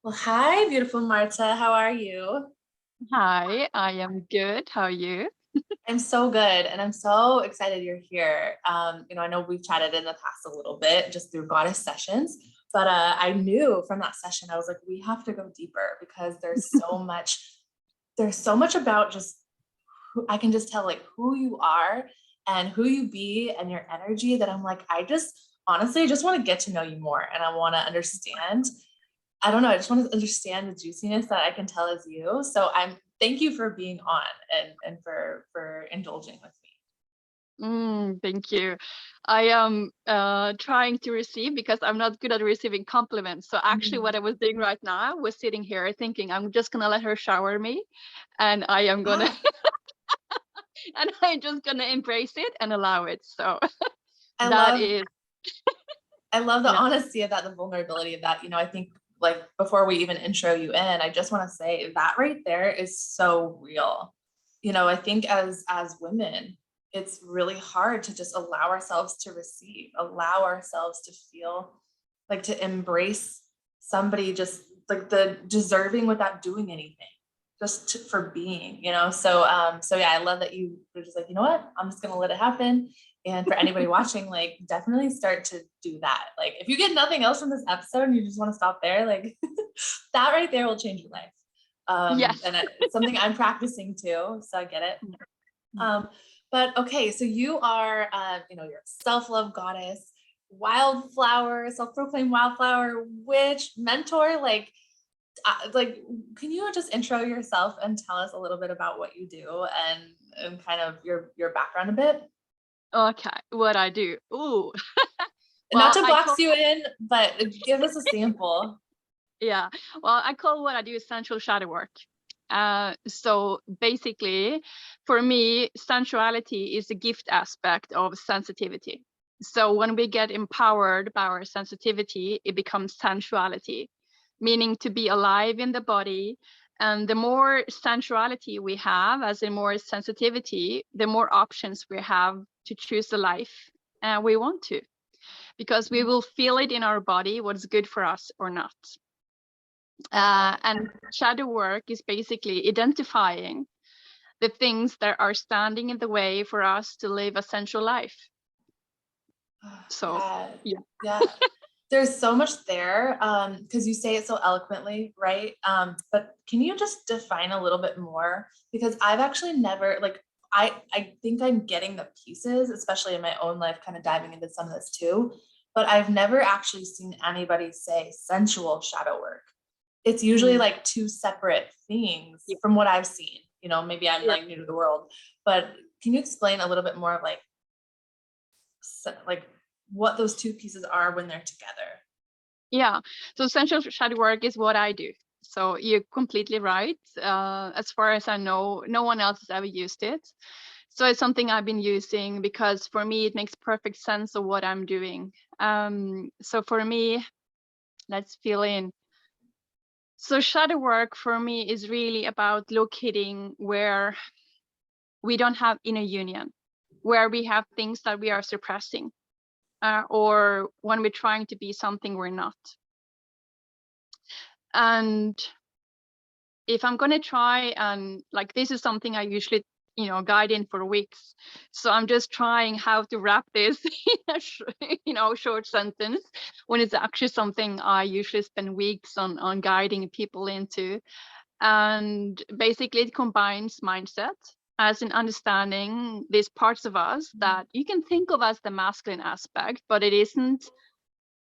Well, hi, beautiful Marta. How are you? Hi, I am good. How are you? I'm so good, and I'm so excited you're here. I know we've chatted in the past a little bit just through goddess sessions, but I knew from that session I was like, we have to go deeper because there's so much about just I can just tell like who you are and who you be and your energy that I'm like, I just honestly just want to get to know you more and I want to understand. I don't know. I just want to understand the juiciness that I can tell as you. So thank you for being on and for indulging with me. Thank you. I am trying to receive because I'm not good at receiving compliments. So actually Mm. what I was doing right now was sitting here thinking I'm just gonna let her shower me and I am gonna Ah, and I'm just gonna embrace it and allow it. So I that love is I love the yeah. honesty of that, the vulnerability of that. I think like before we even intro you in, I just want to say that right there is so real. I think as women, it's really hard to just allow ourselves to receive, allow ourselves to feel like to embrace somebody just like the deserving without doing anything, for being. So yeah, I love that you were just like, you know what, I'm just gonna let it happen. And for anybody watching, like definitely start to do that. Like if you get nothing else from this episode and you just want to stop there, like that right there will change your life. Yes. And it's something I'm practicing too, so I get it. Um, but okay, so you are, you're a self-love goddess, wildflower, self-proclaimed wildflower, witch, mentor. Like, can you just intro yourself and tell us a little bit about what you do and kind of your background a bit? Okay, what I do. Ooh. Not Well, to I box call you in, but give us a sample. yeah. Well, I call what I do sensual shadow work. So basically, for me, sensuality is the gift aspect of sensitivity. So when we get empowered by our sensitivity, it becomes sensuality, meaning to be alive in the body. And the more sensuality we have, as in more sensitivity, the more options we have to choose the life we want to, because we will feel it in our body what's good for us or not. And shadow work is basically identifying the things that are standing in the way for us to live a sensual life. So, Yeah, yeah. yeah. There's so much there because you say it so eloquently, right? But can you just define a little bit more? Because I've actually never like I think I'm getting the pieces, especially in my own life, kind of diving into some of this too. But I've never actually seen anybody say sensual shadow work. It's usually Mm. like two separate things Yeah. from what I've seen. Maybe I'm Yeah. like new to the world, but can you explain a little bit more of like what those two pieces are when they're together? Yeah. So sensual shadow work is what I do. So you're completely right. As far as I know, no one else has ever used it. So it's something I've been using because for me, it makes perfect sense of what I'm doing. So for me, let's fill in. So shadow work for me is really about locating where we don't have inner union, where we have things that we are suppressing, or when we're trying to be something we're not. And if I'm going to try and like, this is something I usually, guide in for weeks. So I'm just trying how to wrap this in a short sentence when it's actually something I usually spend weeks on guiding people into. And basically it combines mindset as in understanding these parts of us that you can think of as the masculine aspect, but it isn't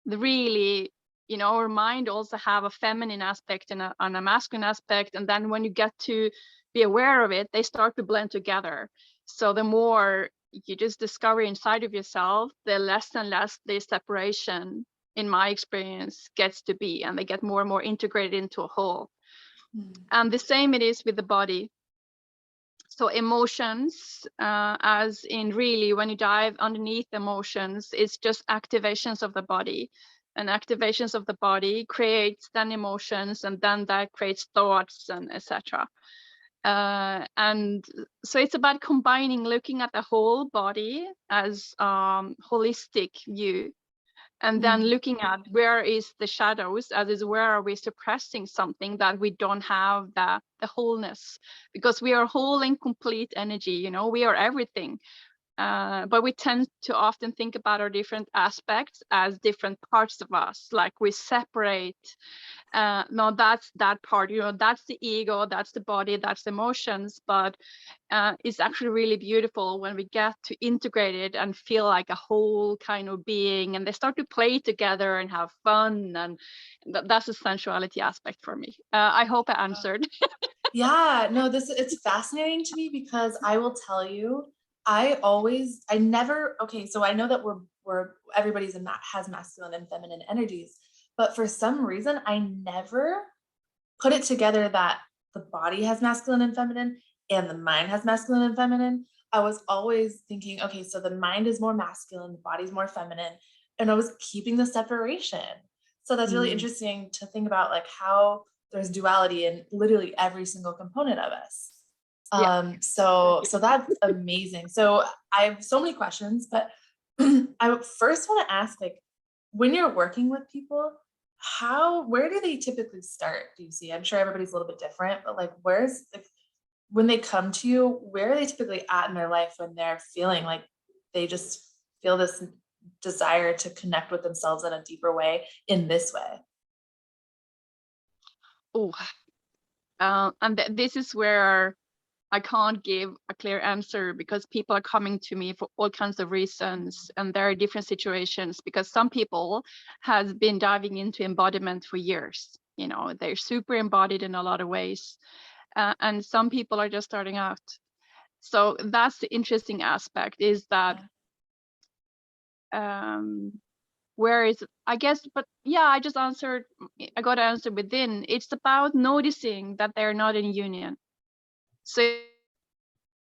really. Our mind also have a feminine aspect and a masculine aspect, and then when you get to be aware of it, they start to blend together. So the more you just discover inside of yourself, the less and less the separation, in my experience, gets to be, and they get more and more integrated into a whole. And the same it is with the body. So emotions, as in really when you dive underneath emotions, it's just activations of the body. And activations of the body creates then emotions, and then that creates thoughts and etc. And so it's about combining, looking at the whole body as holistic view, And then looking at where is the shadows, as is where are we suppressing something that we don't have the wholeness, because we are whole and complete energy, you know, we are everything. But we tend to often think about our different aspects as different parts of us, like we separate. No, that's that part, you know, that's the ego, that's the body, that's the emotions. But it's actually really beautiful when we get to integrate it and feel like a whole kind of being, and they start to play together and have fun. And that's the sensuality aspect for me. I hope I answered. Yeah, no, it's fascinating to me because I will tell you, I never, okay, so I know that we're everybody's has masculine and feminine energies, but for some reason I never put it together that the body has masculine and feminine and the mind has masculine and feminine. I was always thinking, okay, so the mind is more masculine, the body's more feminine, and I was keeping the separation. So that's really interesting to think about, like how there's duality in literally every single component of us. Yeah. So that's amazing. So I have so many questions, but I would first want to ask, like, when you're working with people, where do they typically start? Do you see? I'm sure everybody's a little bit different, but like, when they come to you, where are they typically at in their life when they're feeling like they just feel this desire to connect with themselves in a deeper way in this way? Oh, and this is where I can't give a clear answer, because people are coming to me for all kinds of reasons, and there are different situations, because some people has been diving into embodiment for years. You know, they're super embodied in a lot of ways, and some people are just starting out. So that's the interesting aspect, is that where is it, I guess. But yeah, I just answered, I got to answer within. It's about noticing that they're not in union. So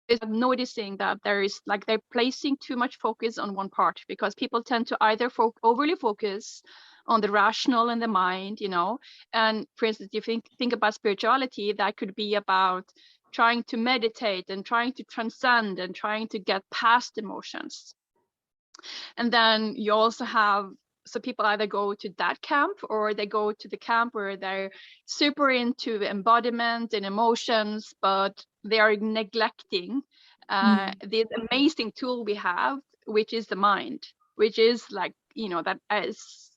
is noticing that there is, like, they're placing too much focus on one part, because people tend to either overly focus on the rational and the mind, you know. And for instance, you think about spirituality, that could be about trying to meditate and trying to transcend and trying to get past emotions. And then you also have, so people either go to that camp, or they go to the camp where they're super into embodiment and emotions, but they are neglecting this amazing tool we have, which is the mind, which is, like, you know, that is,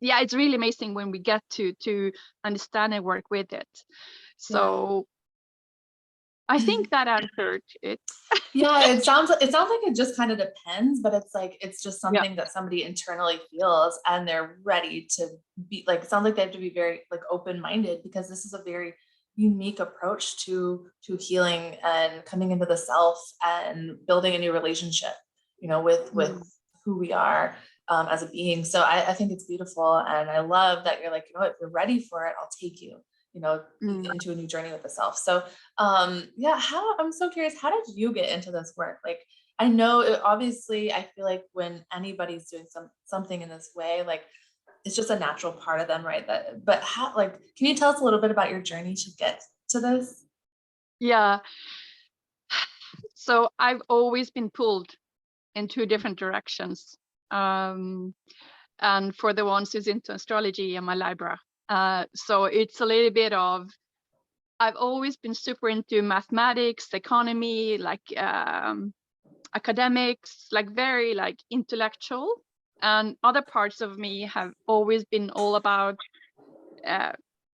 yeah, it's really amazing when we get to understand and work with it. So I think that answered it. Yeah, it sounds like it just kind of depends, but it's like it's just Yeah. something that somebody internally feels and they're ready to be, like, it sounds like they have to be very, like, open-minded, because this is a very unique approach to healing and coming into the self and building a new relationship, you know, with who we are as a being. So I think it's beautiful, and I love that you're like, you know what, if you're ready for it, I'll take you, you know, into a new journey with the self. So yeah, I'm so curious, how did you get into this work? Like, I know obviously, I feel like when anybody's doing something in this way, like, it's just a natural part of them, right? But how, like, can you tell us a little bit about your journey to get to this? Yeah. So I've always been pulled in two different directions. And for the ones who's into astrology, I'm a Libra. So it's a little bit of, I've always been super into mathematics, economy, like academics, like very like intellectual. And other parts of me have always been all about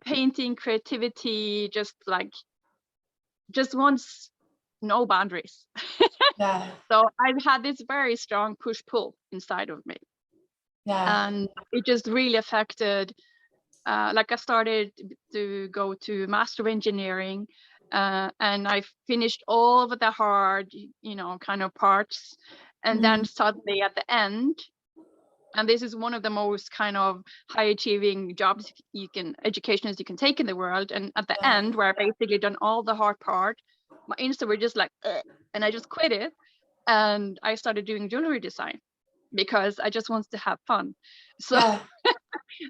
painting, creativity, just wants no boundaries. Yeah. So I've had this very strong push-pull inside of me. Yeah. And it just really affected, like, I started to go to Master of Engineering, and I finished all of the hard, you know, kind of parts. And then suddenly at the end, and this is one of the most kind of high achieving jobs educations you can take in the world. And at the end, where I basically done all the hard part, my Insta were just like, ugh, and I just quit it. And I started doing jewelry design, because I just wanted to have fun. So Yeah.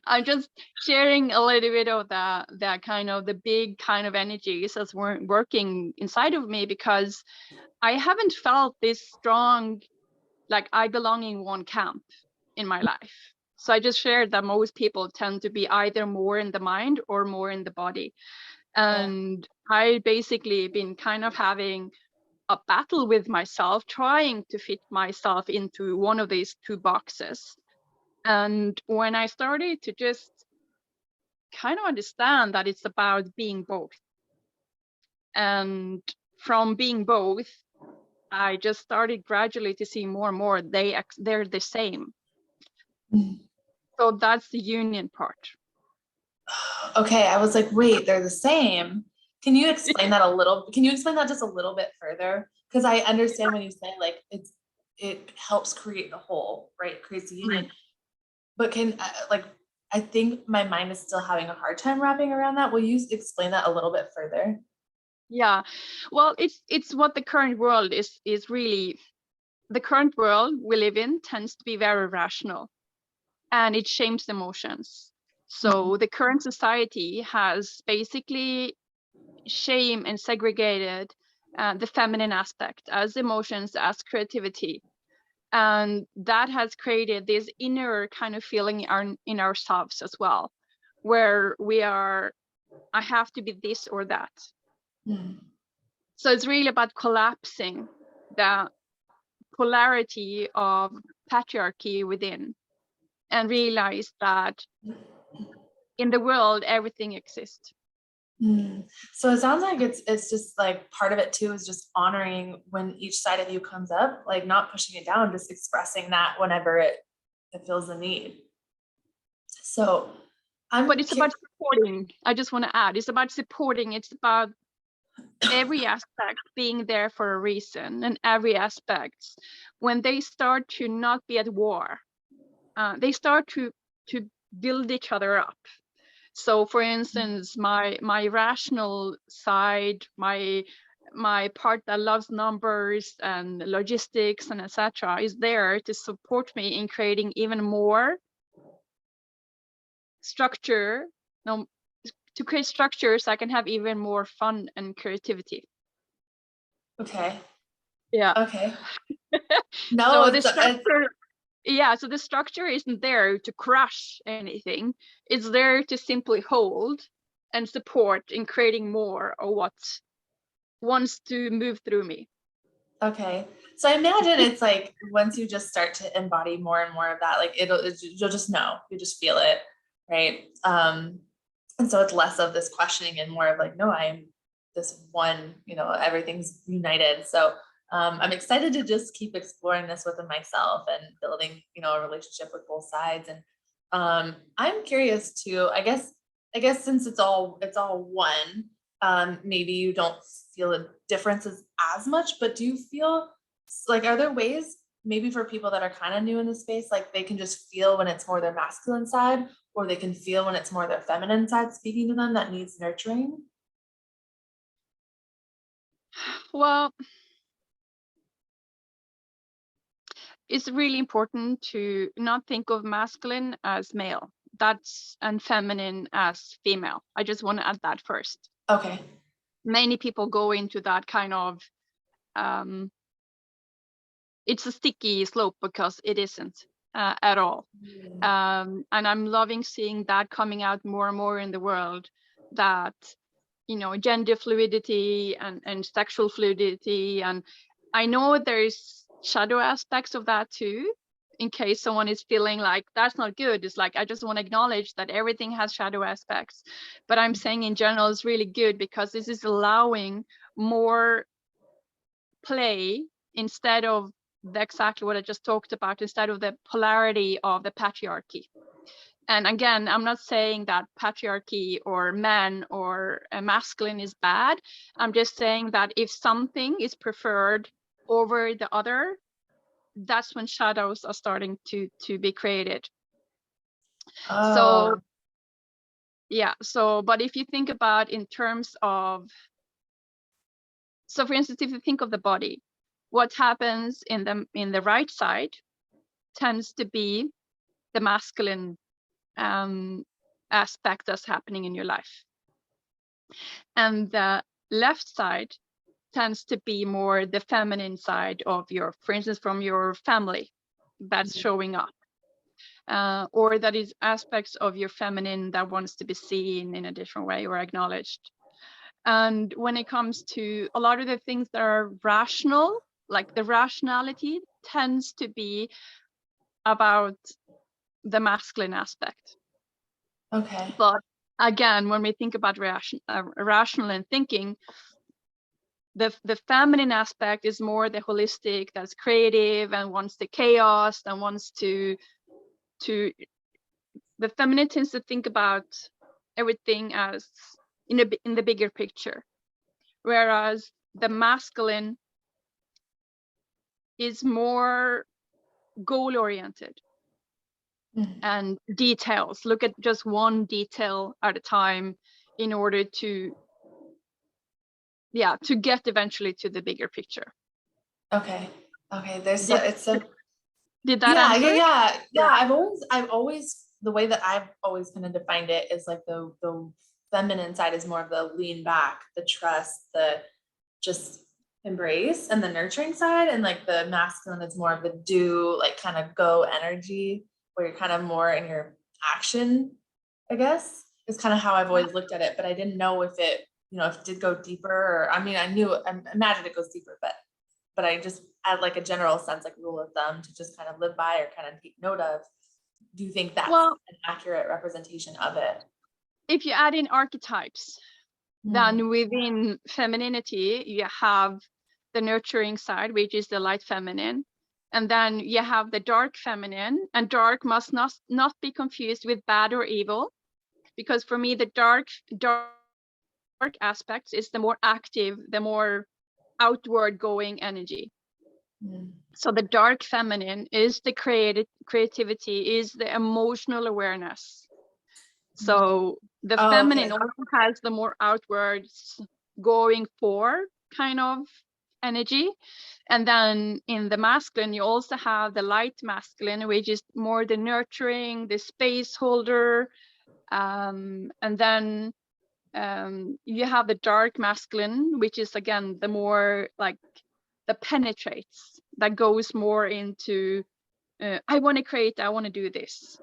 I'm just sharing a little bit of that kind of the big kind of energies that's working inside of me, because I haven't felt this strong, like I belong in one camp in my life. So I just shared that most people tend to be either more in the mind or more in the body. And I basically been kind of having a battle with myself, trying to fit myself into one of these two boxes. And when I started to just kind of understand that it's about being both, and from being both, I just started gradually to see more and more they're the same. So that's the union part. Okay, I was like, wait, they're the same. Can you explain that a little? Can you explain that just a little bit further? Because I understand when you say like it helps create the whole, right? Creates the union. But can like I think my mind is still having a hard time wrapping around that. Will you explain that a little bit further? Yeah, well, it's what the current world is really. The current world we live in tends to be very rational, and it shames emotions. So the current society has basically shame and segregated the feminine aspect as emotions, as creativity. And that has created this inner kind of feeling in ourselves as well, where I have to be this or that. So it's really about collapsing the polarity of patriarchy within, and realize that in the world everything exists. So it sounds like it's just like part of it too is just honoring when each side of you comes up, like not pushing it down, just expressing that whenever it feels the need. So But it's about supporting. I just want to add, it's about supporting. It's about every aspect being there for a reason, and every aspect, when they start to not be at war, they start to build each other up. So for instance, my rational side, my part that loves numbers and logistics and etc., is there to support me in creating even more structure, to create structures I can have even more fun and creativity. Okay. Yeah. Okay. No, So the structure, yeah, so the structure isn't there to crush anything. It's there to simply hold and support in creating more of what wants to move through me. Okay. So I imagine it's like once you just start to embody more and more of that, like you'll just know, you just feel it, right? And so it's less of this questioning and more of like, no, I am this one, everything's united. So I'm excited to just keep exploring this within myself and building, a relationship with both sides. And I'm curious too, I guess since it's all one, maybe you don't feel the differences as much, but do you feel like, are there ways maybe for people that are kind of new in the space, like they can just feel when it's more their masculine side, or they can feel when it's more their feminine side speaking to them that needs nurturing? Well, it's really important to not think of masculine as male, and feminine as female. I just want to add that first. Okay. Many people go into that kind of it's a sticky slope, because it isn't at all. And I'm loving seeing that coming out more and more in the world, that gender fluidity and sexual fluidity. And I know there's shadow aspects of that too, in case someone is feeling like that's not good. It's like, I just want to acknowledge that everything has shadow aspects, but I'm saying in general it's really good, because this is allowing more play instead of exactly what I just talked about, instead of the polarity of the patriarchy. And again, I'm not saying that patriarchy or men or masculine is bad. I'm just saying that if something is preferred over the other, that's when shadows are starting to be created. So yeah, but if you think about in terms of, so for instance, if you think of the body, what happens in the right side tends to be the masculine aspect that's happening in your life, and the left side tends to be more the feminine side of your, for instance, from your family, that's showing up. or that is aspects of your feminine that wants to be seen in a different way or acknowledged. And when it comes to a lot of the things that are rational, like the rationality tends to be about the masculine aspect. Okay. But again, when we think about rational and thinking, the feminine aspect is more the holistic, that's creative and wants the chaos and wants to the feminine tends to think about everything as in the bigger picture, whereas the masculine is more goal oriented and details, look at just one detail at a time in order to get eventually to the bigger picture. Okay. There's it's so did that answer? Yeah. I've always the way that I've always kind of defined it is like the feminine side is more of the lean back, the trust, the just embrace, and the nurturing side, and like the masculine is more of the do, like kind of go energy, where you're kind of more in your action, I guess, is kind of how I've always looked at it. But I didn't know if it, if it did go deeper, or I mean, I imagine it goes deeper, but I just had like a general sense, like rule of thumb to just kind of live by or kind of take note of. Do you think that's an accurate representation of it? If you add in archetypes, then within femininity, you have the nurturing side, which is the light feminine. And then you have the dark feminine, and dark must not be confused with bad or evil, because for me, the dark aspects is the more active, the more outward going energy. So the dark feminine is the creativity, is the emotional awareness. So the feminine also has the more outwards going for kind of energy. And then in the masculine, you also have the light masculine, which is more the nurturing, the space holder. And then you have the dark masculine, which is again the more like the penetrates, that goes more into I want to create, I want to do this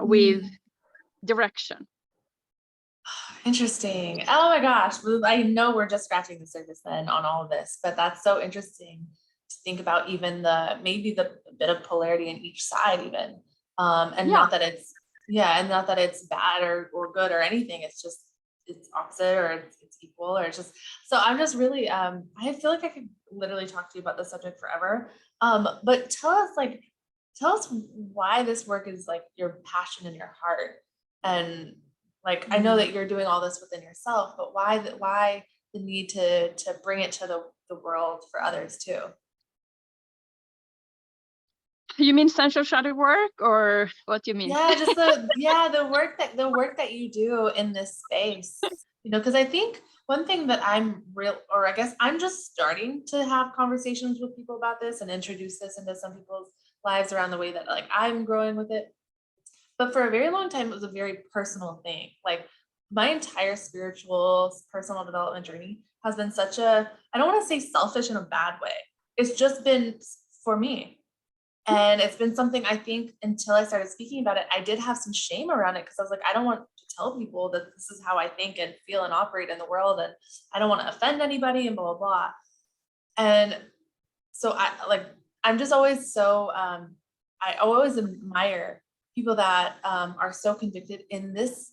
with direction. Interesting. Oh my gosh. I know we're just scratching the surface then on all of this, but that's so interesting to think about, even maybe the bit of polarity in each side even. And not that it's bad or good or anything. It's just, it's opposite, or it's equal, or it's just, so I'm just really, I feel like I could literally talk to you about this subject forever. But tell us why this work is like your passion in your heart. And like, I know that you're doing all this within yourself, but why the need to bring it to the world for others too? You mean sensual shadow work, or what do you mean? Yeah, just the work that you do in this space, because I think one thing that I guess I'm just starting to have conversations with people about this and introduce this into some people's lives around the way that like I'm growing with it. But for a very long time, it was a very personal thing. Like my entire spiritual personal development journey has been I don't want to say selfish in a bad way. It's just been for me. And it's been something, I think, until I started speaking about it, I did have some shame around it, because I was like, I don't want to tell people that this is how I think and feel and operate in the world. And I don't want to offend anybody and blah, blah, blah. And so I'm just always so, I always admire people that are so convicted in this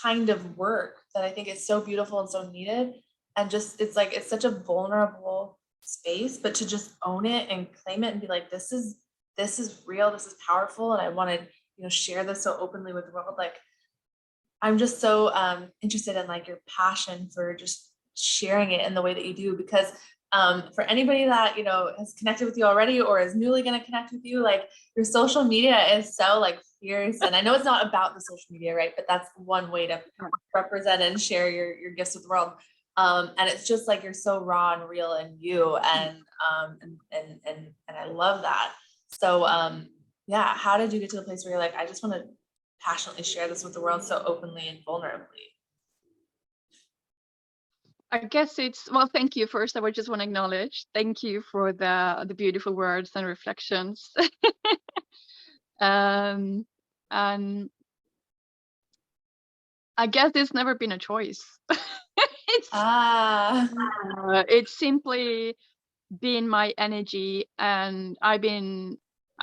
kind of work that I think is so beautiful and so needed. And just, it's like, it's such a vulnerable space, but to just own it and claim it and be like, this is real, this is powerful, and I want to share this so openly with the world. Like, I'm just so interested in like your passion for just sharing it in the way that you do, because for anybody that has connected with you already or is newly going to connect with you, like your social media is so like fierce. And I know it's not about the social media, right, but that's one way to represent and share your gifts with the world. And it's just like you're so raw and real and you, and I love that. So how did you get to the place where you're like, I just want to passionately share this with the world so openly and vulnerably? I guess thank you first. I would just want to acknowledge, thank you for the beautiful words and reflections. And I guess it's never been a choice. It's simply been my energy, and I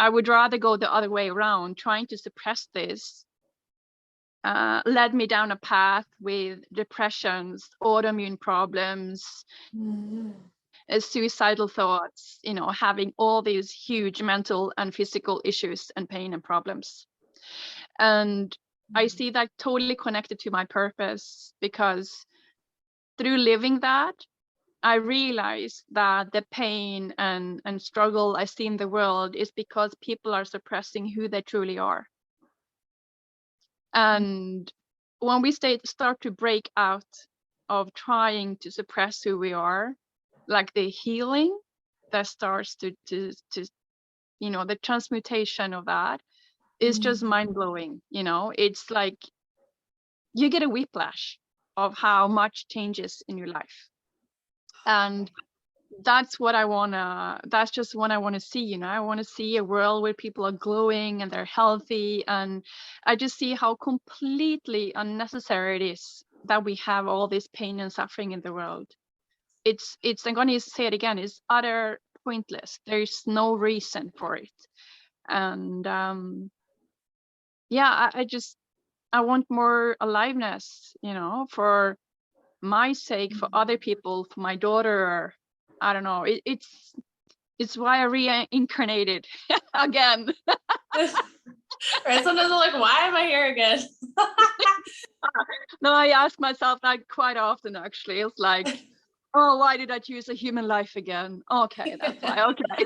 would rather go the other way around. Trying to suppress this led me down a path with depressions, autoimmune problems, suicidal thoughts, having all these huge mental and physical issues and pain and problems. And I see that totally connected to my purpose, because through living that, I realized that the pain and struggle I see in the world is because people are suppressing who they truly are. And when we start to break out of trying to suppress who we are, like the healing that starts to the transmutation of that is just mind-blowing. It's like you get a whiplash of how much changes in your life. And that's just what I want to see. I want to see a world where people are glowing and they're healthy. And I just see how completely unnecessary it is that we have all this pain and suffering in the world. I'm going to say it again, it's utter pointless. There's no reason for it. And I want more aliveness, for my sake, for other people, for my daughter. I don't know. It's why I reincarnated again. Right. Sometimes I'm like, why am I here again? No, I ask myself that quite often, actually. It's like, oh, why did I choose a human life again? Okay, that's why. Okay.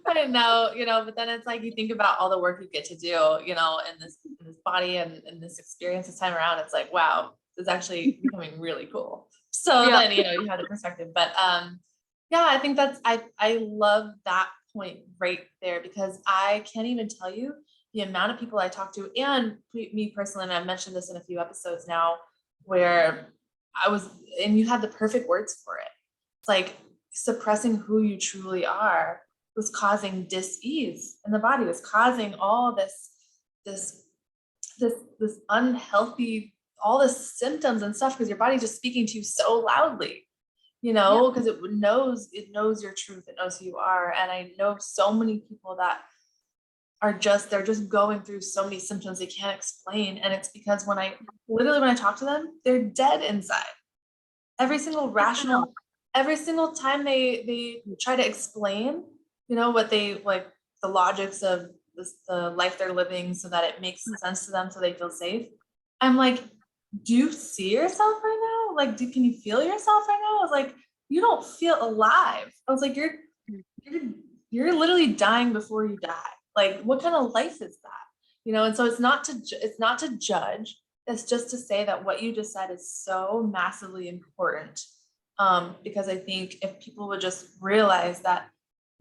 I know, but then it's like you think about all the work you get to do, in this body and in this experience this time around. It's like, wow, it's actually becoming really cool. So Yeah. then, you have the perspective. But yeah, I think I love that point right there, because I can't even tell you the amount of people I talk to, and me personally, and I've mentioned this in a few episodes now, where and you had the perfect words for it. It's like suppressing who you truly are was causing dis-ease in the body, was causing all this unhealthy, all the symptoms and stuff, because your body's just speaking to you so loudly, because it knows your truth, it knows who you are. And I know so many people that they're just going through so many symptoms they can't explain. And it's because when I talk to them, they're dead inside. Every single time they try to explain, what they like, the logics of the life they're living, so that it makes sense to them, so they feel safe. I'm like, do you see yourself right now? Like, can you feel yourself right now? I was like, you don't feel alive. I was like, you're literally dying before you die. Like, what kind of life is that? And so it's not to judge. It's just to say that what you just said is so massively important. Because I think if people would just realize that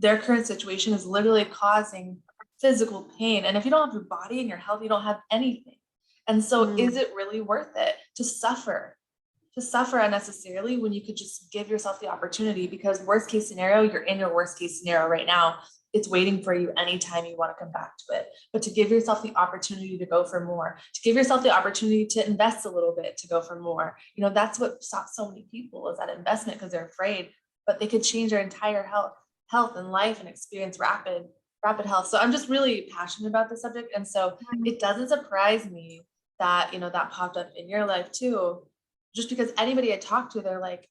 their current situation is literally causing physical pain, and if you don't have your body and your health, you don't have anything. And so is it really worth it to suffer unnecessarily, when you could just give yourself the opportunity? Because worst case scenario, you're in your worst case scenario right now. It's waiting for you anytime you want to come back to it. But to give yourself the opportunity to go for more, to give yourself the opportunity to invest a little bit, to go for more, that's what stops so many people, is that investment, because they're afraid. But they could change their entire health and life and experience rapid health. So I'm just really passionate about this subject. And so it doesn't surprise me that, that popped up in your life too, just because anybody I talk to, they're like,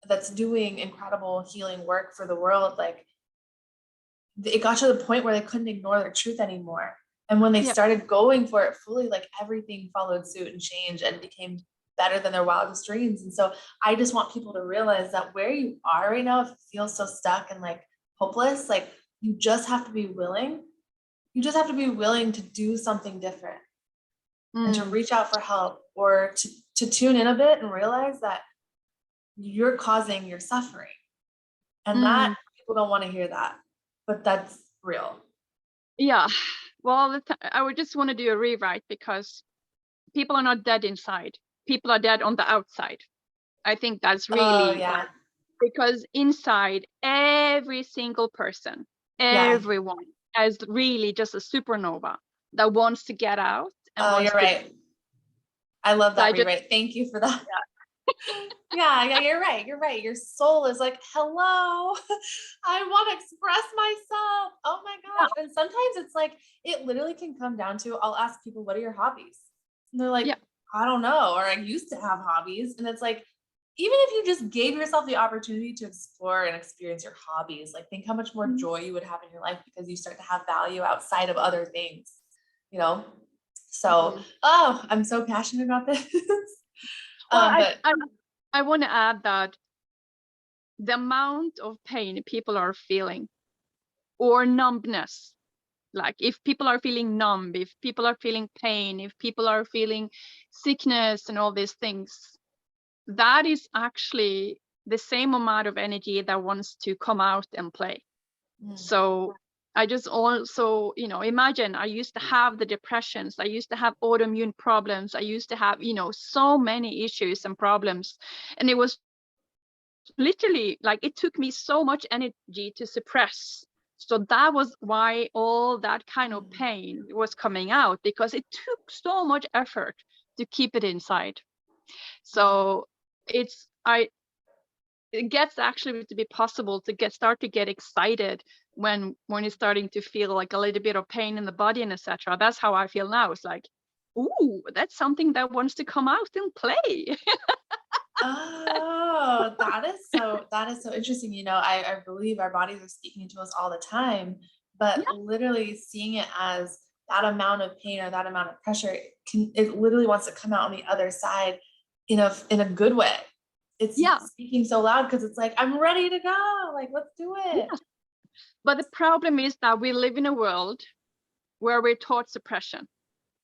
that's doing incredible healing work for the world. Like, it got to the point where they couldn't ignore their truth anymore. And when they started going for it fully, like, everything followed suit and changed and became better than their wildest dreams. And so I just want people to realize that where you are right now, if you feel so stuck and like hopeless, like, you just have to be willing. You just have to be willing to do something different and to reach out for help, or to tune in a bit and realize that you're causing your suffering. And that people don't want to hear that, but that's real. Yeah. Well, I would just want to do a rewrite, because people are not dead inside. People are dead on the outside. I think that's really, because inside every single person, everyone as really just a supernova that wants to get out and Oh, wants you're to. right. I love So I that just, rewrite. Thank you for that. yeah. Yeah, you're right. You're right. Your soul is like, hello, I want to express myself. Oh my gosh. And sometimes it's like, it literally can come down to, I'll ask people, what are your hobbies? And they're like, Yeah. I don't know. Or I used to have hobbies. And it's like, even if you just gave yourself the opportunity to explore and experience your hobbies, like think how much more joy you would have in your life because you start to have value outside of other things, you know? So, oh, I'm so passionate about this. Well, But I want to add that the amount of pain people are feeling, or numbness, like if people are feeling numb, if people are feeling pain, if people are feeling sickness and all these things, that is actually the same amount of energy that wants to come out and play. So I just also, imagine I used to have the depressions, I used to have autoimmune problems, I used to have, so many issues and problems. And it was literally like, it took me so much energy to suppress. So that was why all that kind of pain was coming out, because it took so much effort to keep it inside. So it gets actually to be possible to start to get excited when it's starting to feel like a little bit of pain in the body and etc. That's how I feel now. It's like, ooh, that's something that wants to come out and play. oh, that is so interesting. I believe our bodies are speaking to us all the time, but Yeah. literally seeing it as that amount of pain or that amount of pressure, it literally wants to come out on the other side in a good way. It's speaking so loud because it's like, I'm ready to go. Like, let's do it. Yeah. But the problem is that we live in a world where we're taught suppression,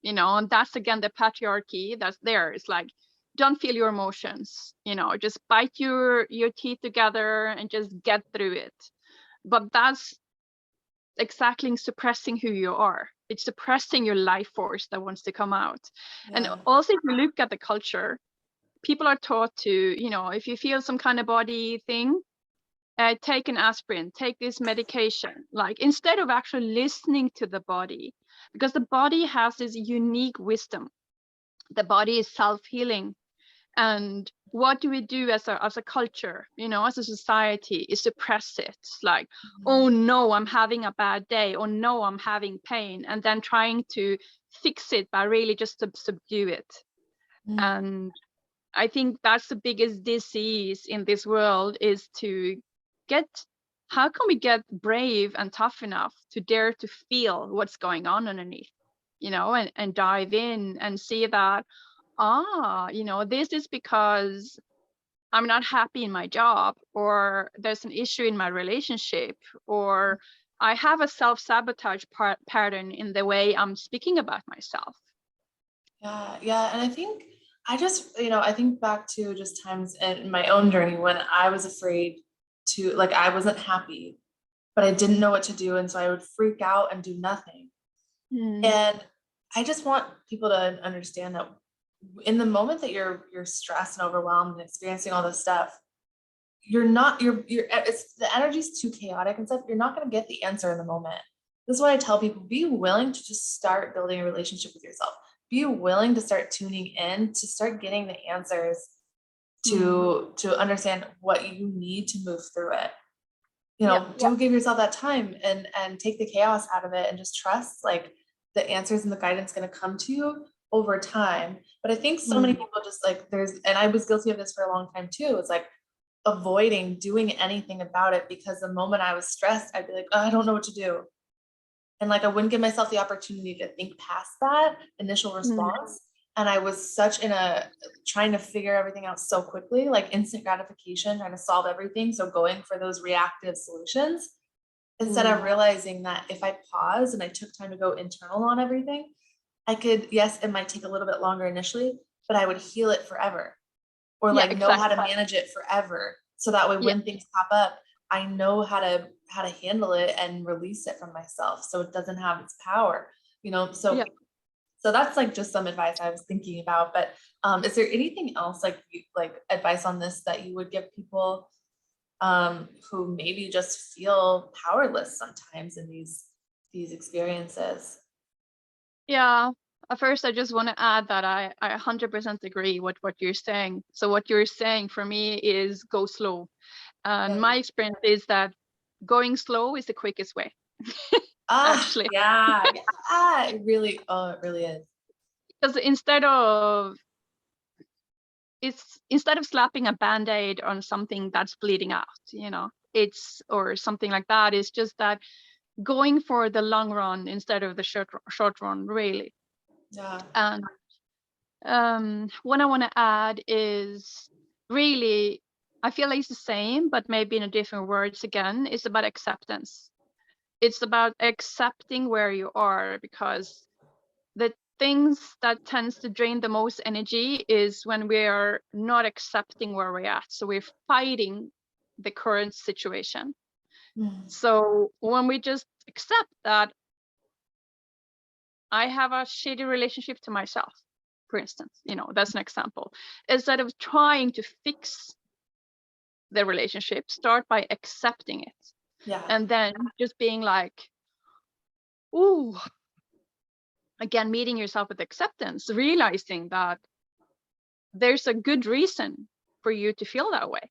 and that's again the patriarchy that's there. It's like, don't feel your emotions, just bite your teeth together and just get through it. But that's exactly suppressing who you are. It's suppressing your life force that wants to come out. Yeah. And also, if you look at the culture, people are taught to, if you feel some kind of body thing, take an aspirin, take this medication, like instead of actually listening to the body, because the body has this unique wisdom. The body is self-healing. And what do we do as a culture, as a society, is suppress it. Like, oh no, I'm having a bad day, or no, I'm having pain, and then trying to fix it by really just to subdue it. And I think that's the biggest disease in this world, is to how can we get brave and tough enough to dare to feel what's going on underneath, and dive in and see that, this is because I'm not happy in my job, or there's an issue in my relationship, or I have a self-sabotage pattern in the way I'm speaking about myself. Yeah. And I think I think back to just times in my own journey when I was afraid to, like, I wasn't happy, but I didn't know what to do. And so I would freak out and do nothing. And I just want people to understand that in the moment that you're stressed and overwhelmed and experiencing all this stuff, it's the energy's too chaotic and stuff. You're not going to get the answer in the moment. This is why I tell people, be willing to just start building a relationship with yourself. Be willing to start tuning in, to start getting the answers, to understand what you need to move through it. Do give yourself that time and take the chaos out of it, and just trust like the answers and the guidance going to come to you over time. But I think so many people just like and I was guilty of this for a long time too. It's like avoiding doing anything about it, because the moment I was stressed, I'd be like, oh, I don't know what to do. And like, I wouldn't give myself the opportunity to think past that initial response. And I was such trying to figure everything out so quickly, like instant gratification, trying to solve everything. So going for those reactive solutions, instead of realizing that if I paused and I took time to go internal on everything, I could, yes, it might take a little bit longer initially, but I would heal it forever, or like know how to manage it forever. So that way when things pop up, I know how to handle it and release it from myself, so it doesn't have its power, so that's like just some advice I was thinking about. But is there anything else like advice on this that you would give people who maybe just feel powerless sometimes in these these experiences. Yeah. At first, I just want to add that I 100% agree with what you're saying. So what you're saying for me is go slow. And Right. my experience is that going slow is the quickest way, Ah, actually. yeah, yeah. It really is. Because instead of slapping a band-aid on something that's bleeding out, it's or something like that, it's just that going for the long run instead of the short run, really. Yeah. And what I want to add is really, I feel like it's the same, but maybe in a different words again. It's about acceptance. It's about accepting where you are, because the things that tends to drain the most energy is when we are not accepting where we're at. So we're fighting the current situation. Mm. So when we just accept that I have a shitty relationship to myself, for instance, that's an example. Instead of trying to fix the relationship, start by accepting it. Yeah. And then just being like, ooh, again, meeting yourself with acceptance, realizing that there's a good reason for you to feel that way.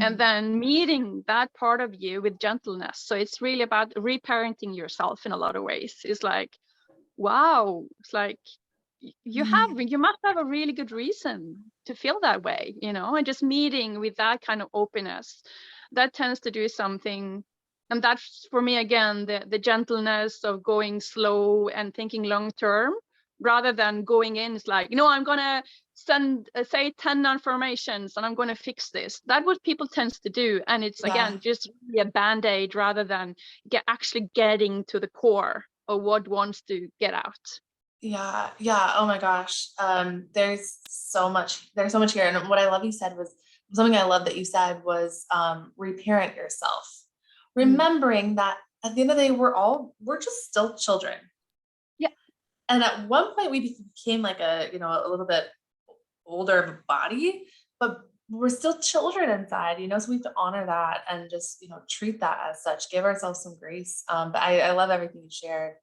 And Mm. then meeting that part of you with gentleness. So it's really about reparenting yourself in a lot of ways. It's like, wow, it's like you must have a really good reason to feel that way, and just meeting with that kind of openness, that tends to do something. And that's for me, again, the gentleness of going slow and thinking long term, rather than going in, it's like, I'm gonna send say 10 affirmations and I'm gonna fix this. That's what people tends to do, and it's Yeah. again just really a band-aid rather than actually getting to the core of what wants to get out. Yeah. Yeah. Oh my gosh. There's so much here. And what I love you said was something I love that you said was reparent yourself. Mm. Remembering that at the end of the day, we're just still children. Yeah. And at one point we became like a little bit older of a body, but we're still children inside, so we have to honor that and just, treat that as such, give ourselves some grace. But I love everything you shared.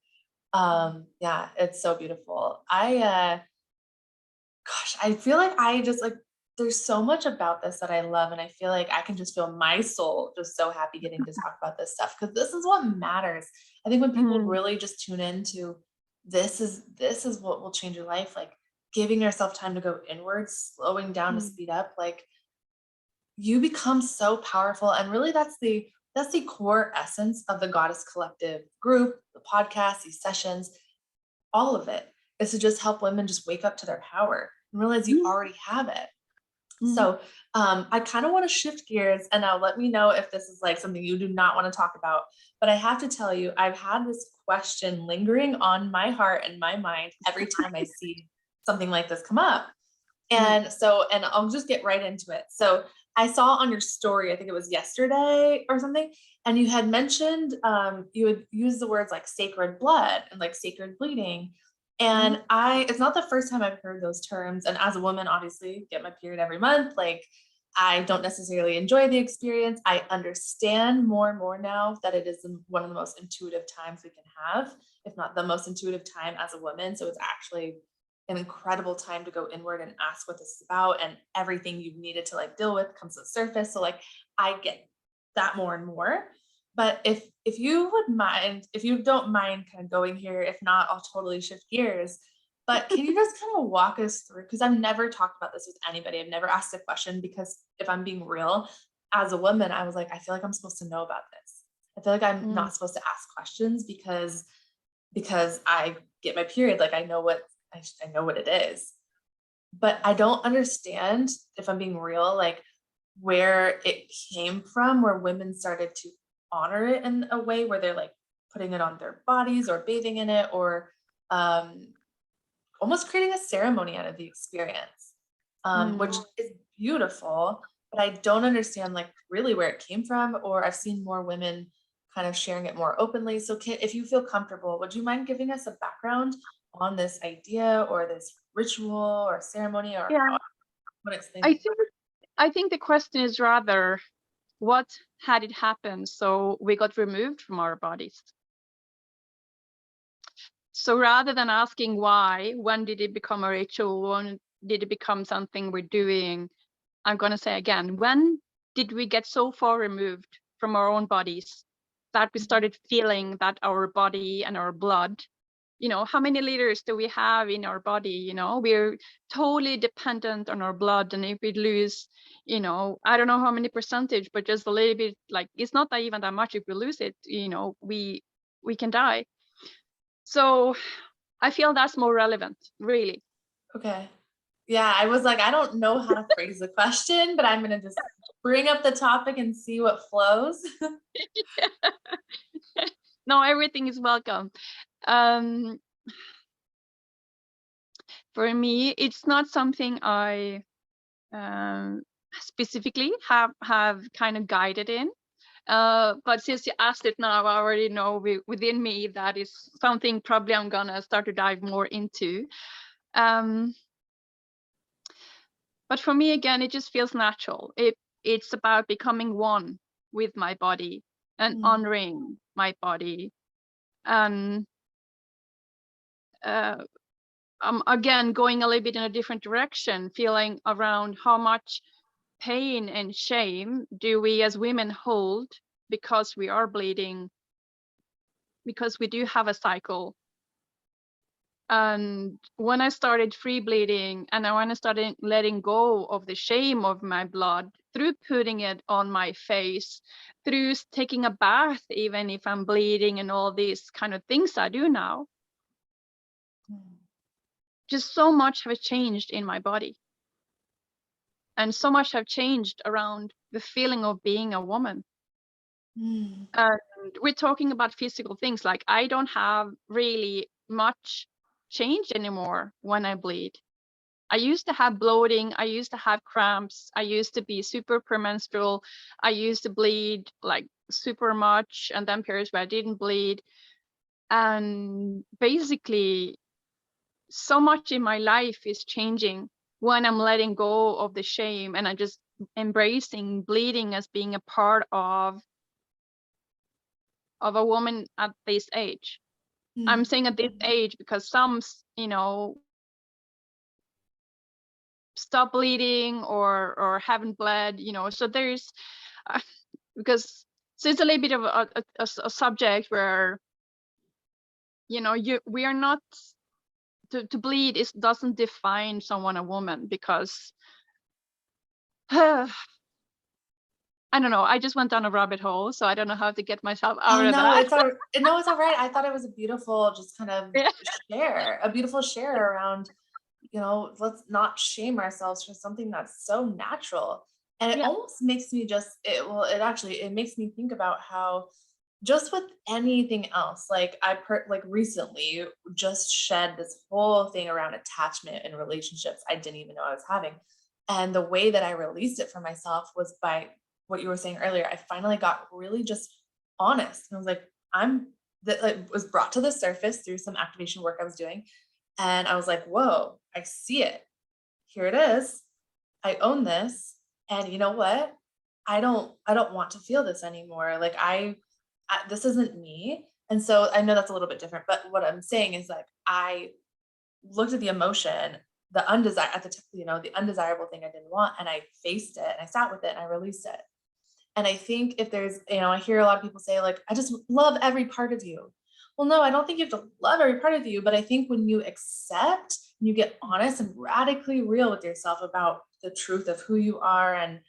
Yeah, it's so beautiful. Gosh, I feel like I just like there's so much about this that I love, and I feel like I can just feel my soul just so happy getting to talk about this stuff because this is what matters. I think when people Mm. really just tune into this is what will change your life, like giving yourself time to go inward, slowing down to Mm. speed up, like you become so powerful. And really that's the core essence of the Goddess Collective group, the podcast, these sessions, all of it is to just help women just wake up to their power and realize you Mm. already have it. Mm. So I kind of want to shift gears, and now let me know if this is like something you do not want to talk about. But I have to tell you, I've had this question lingering on my heart and my mind every time I see something like this come up. Mm. And I'll just get right into it. So I saw on your story, I think it was yesterday or something, and you had mentioned you had used the words like sacred blood and like sacred bleeding. Mm. And it's not the first time I've heard those terms. And as a woman, obviously, get my period every month. Like, I don't necessarily enjoy the experience. I understand more and more now that it is one of the most intuitive times we can have, if not the most intuitive time as a woman. So it's actually an incredible time to go inward and ask what this is about, and everything you've needed to like deal with comes to the surface. So like I get that more and more. But if you would mind, if you don't mind kind of going here, if not, I'll totally shift gears. But can you just kind of walk us through? Because I've never talked about this with anybody. I've never asked a question because if I'm being real, as a woman, I was like, I feel like I'm supposed to know about this. I feel like I'm Mm. not supposed to ask questions because I get my period. Like I know what it is, but I don't understand, if I'm being real, like where it came from, where women started to honor it in a way where they're like putting it on their bodies or bathing in it, or um, almost creating a ceremony out of the experience, which Mm. is beautiful. But I don't understand like really where it came from, or I've seen more women kind of sharing it more openly. So if you feel comfortable, would you mind giving us a background on this idea or this ritual or ceremony, or Yeah, how what explain I it? think I think the question is rather, what had it happened so we got removed from our bodies? So rather than asking why, when did it become a ritual? When did it become something we're doing? I'm going to say again, when did we get so far removed from our own bodies that we started feeling that our body and our blood, how many liters do we have in our body? We're totally dependent on our blood. And if we lose, I don't know how many percentage, but just a little bit, like, it's not that even that much. If we lose it, we can die. So I feel that's more relevant, really. Okay. Yeah, I was like, I don't know how to phrase the question, but I'm gonna just bring up the topic and see what flows. No, everything is welcome. Um, for me, it's not something I specifically have kind of guided in. But since you asked it now, I already know within me that is something probably I'm gonna start to dive more into. But for me, again, it just feels natural. It's about becoming one with my body and honoring my body. And I'm again going a little bit in a different direction, feeling around how much pain and shame do we as women hold because we are bleeding, because we do have a cycle. And when I started free bleeding and when I started letting go of the shame of my blood through putting it on my face, through taking a bath, even if I'm bleeding and all these kind of things I do now, just so much have changed in my body. And so much have changed around the feeling of being a woman. And we're talking about physical things, like I don't have really much change anymore when I bleed. I used to have bloating, I used to have cramps, I used to be super premenstrual, I used to bleed like super much, and then periods where I didn't bleed. And basically, so much in my life is changing when I'm letting go of the shame and I'm just embracing bleeding as being a part of a woman at this age. I'm saying at this age because some, stop bleeding or haven't bled, so there's because so it's a little bit of a subject where we are not to bleed is doesn't define someone a woman, because I don't know, I just went down a rabbit hole, so I don't know how to get myself out Oh of no, that. it's all right. I thought it was a beautiful, just kind of Yeah. a beautiful share around, let's not shame ourselves for something that's so natural. And it Yeah. almost makes me it makes me think about how just with anything else, like like recently just shed this whole thing around attachment and relationships I didn't even know I was having. And the way that I released it for myself was by what you were saying earlier. I finally got really just honest. And I was like, that like was brought to the surface through some activation work I was doing. And I was like, whoa, I see it. Here it is. I own this. And you know what? I don't want to feel this anymore. Like this isn't me. And so I know that's a little bit different, but what I'm saying is like I looked at the emotion, the undesirable thing I didn't want, and I faced it and I sat with it and I released it. And I think if there's, I hear a lot of people say like, I just love every part of you. Well, no, I don't think you have to love every part of you, but I think when you accept, you get honest and radically real with yourself about the truth of who you are and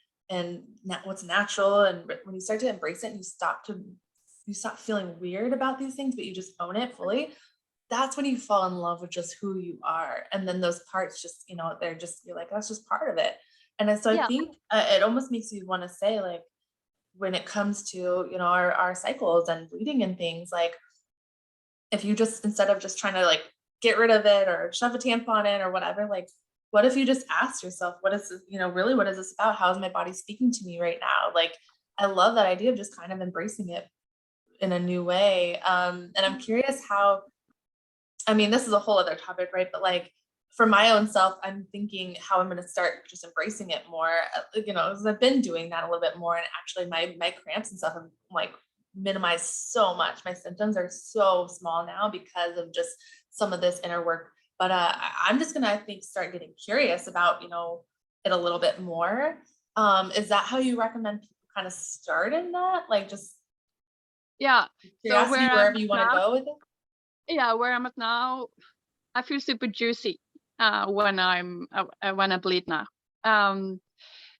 what's natural, and when you start to embrace it and you stop feeling weird about these things, but you just own it fully, that's when you fall in love with just who you are. And then those parts just, you're like, that's just part of it. And so I Yeah. think it almost makes you want to say like, when it comes to, our cycles and bleeding and things, like if you just, instead of just trying to like get rid of it or shove a tampon in or whatever, like what if you just ask yourself, what is this, really, what is this about? How is my body speaking to me right now? Like, I love that idea of just kind of embracing it in a new way. And I'm curious how, I mean, this is a whole other topic, right? But like for my own self, I'm thinking how I'm going to start just embracing it more, because I've been doing that a little bit more. And actually my cramps and stuff have like minimized so much. My symptoms are so small now because of just some of this inner work. But I'm just gonna, I think, start getting curious about, it a little bit more. Is that how you recommend people kind of start in that? Like just Yeah. So curiosity wherever you want to go with it? where I'm at now, I feel super juicy when when I bleed now.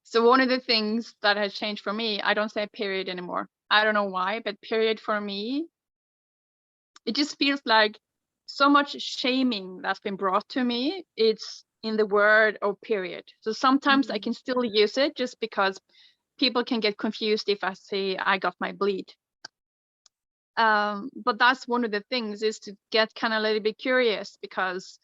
So one of the things that has changed for me, I don't say period anymore. I don't know why, but period for me, it just feels like so much shaming that's been brought to me. It's in the word or period. So sometimes I can still use it just because people can get confused if I say I got my bleed. But that's one of the things, is to get kind of a little bit curious, because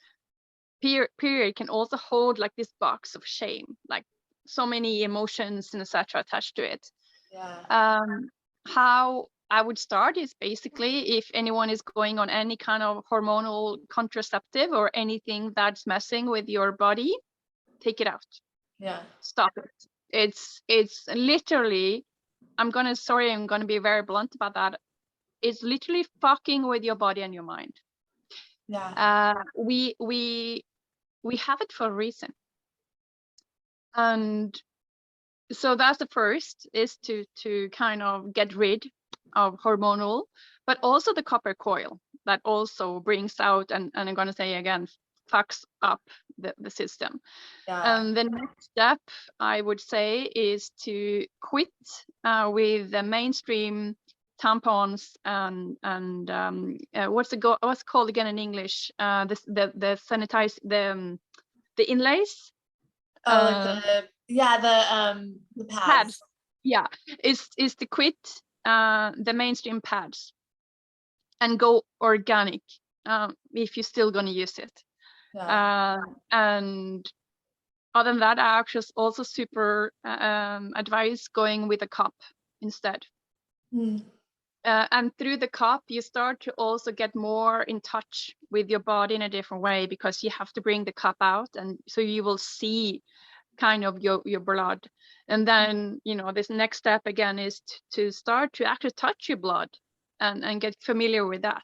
period can also hold like this box of shame, like so many emotions and etc. attached to it. Yeah. How I would start is basically, if anyone is going on any kind of hormonal contraceptive or anything that's messing with your body, take it out. Yeah. Stop it. It's literally, I'm gonna be very blunt about that. It's literally fucking with your body and your mind. Yeah. We have it for a reason. And so that's the first, is to kind of get rid of hormonal, but also the copper coil that also brings out, and I'm going to say again, fucks up the system. Yeah. And the next step, I would say, is to quit with the mainstream tampons and what's called again in English, the sanitize, the inlays. Oh, like the pads. Yeah, is to quit the mainstream pads and go organic, if you're still going to use it. Yeah. And other than that, I actually also super advise going with a cup instead. Mm. And through the cup, you start to also get more in touch with your body in a different way, because you have to bring the cup out, and so you will see kind of your blood. And then, this next step again is to start to actually touch your blood and get familiar with that.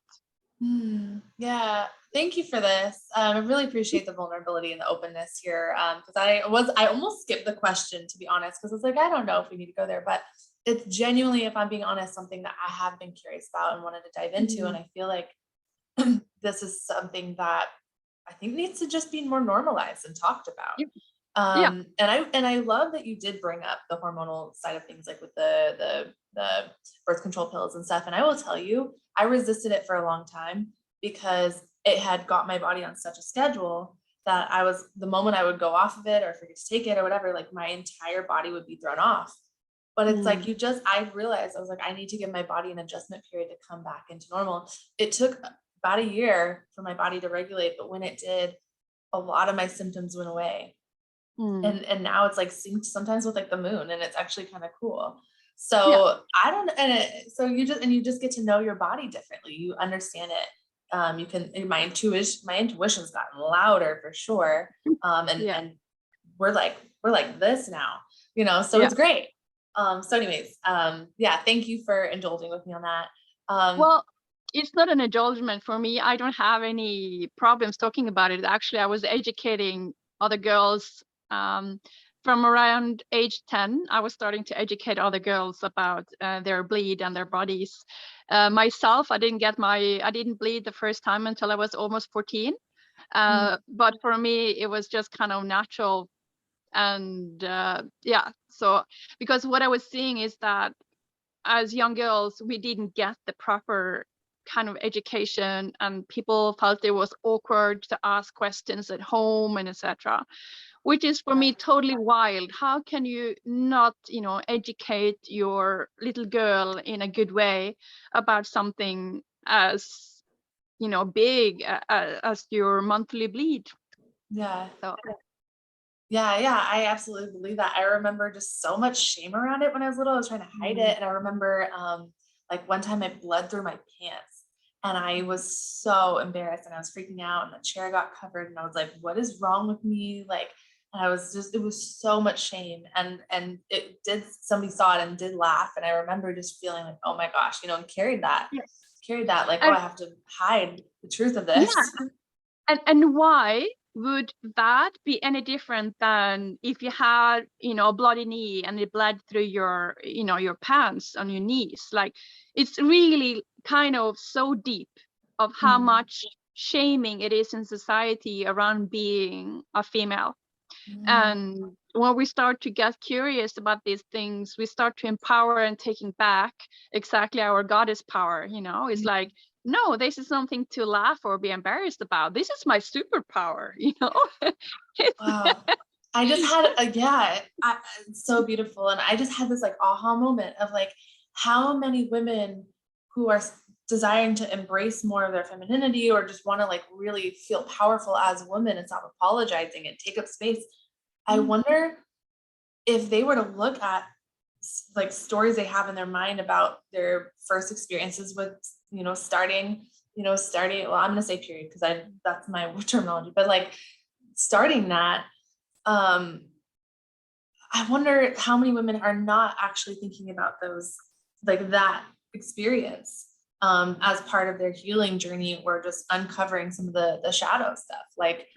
Yeah, thank you for this. I really appreciate the vulnerability and the openness here. Because I almost skipped the question, to be honest, because I was like, I don't know if we need to go there, but it's genuinely, if I'm being honest, something that I have been curious about and wanted to dive into. And I feel like this is something that I think needs to just be more normalized and talked about. Yeah. And I love that you did bring up the hormonal side of things, like with the birth control pills and stuff. And I will tell you, I resisted it for a long time because it had got my body on such a schedule that the moment I would go off of it or forget to take it or whatever, like my entire body would be thrown off. But it's like, I realized, I was like, I need to give my body an adjustment period to come back into normal. It took about a year for my body to regulate, but when it did, a lot of my symptoms went away. And now it's like synced sometimes with like the moon, and it's actually kind of cool. So I don't, so you just get to know your body differently. You understand it. You can, my intuition's gotten louder for sure. And we're like this now, so it's great. So anyways, thank you for indulging with me on that. Well, it's not an indulgence for me. I don't have any problems talking about it. Actually, I was educating other girls from around age 10. I was starting to educate other girls about their bleed and their bodies. Myself, I didn't bleed the first time until I was almost 14. But for me, it was just kind of natural. And so, because what I was seeing is that as young girls, we didn't get the proper kind of education, and people felt it was awkward to ask questions at home and etc., which is for me totally wild. How can you not, educate your little girl in a good way about something as, big as your monthly bleed? Yeah. So. Yeah, I absolutely believe that. I remember just so much shame around it when I was little. I was trying to hide it. And I remember like one time I bled through my pants and I was so embarrassed and I was freaking out, and the chair got covered and I was like, what is wrong with me? Like, and it was so much shame. And somebody saw it and did laugh. And I remember just feeling like, oh my gosh, and carried that like, oh, I have to hide the truth of this. And why would that be any different than if you had, a bloody knee and it bled through your, your pants on your knees? Like, it's really kind of so deep of how much shaming it is in society around being a female. And when we start to get curious about these things, we start to empower and taking back exactly our goddess power. It's like, no, this is something to laugh or be embarrassed about. This is my superpower. Wow. I just had it's so beautiful. And I just had this like aha moment of like how many women who are desiring to embrace more of their femininity or just want to like really feel powerful as women and stop apologizing and take up space. I wonder if they were to look at like stories they have in their mind about their first experiences with, starting, well, I'm gonna say period because that's my terminology, but like starting that, I wonder how many women are not actually thinking about those, like that experience as part of their healing journey or just uncovering some of the shadow stuff. Like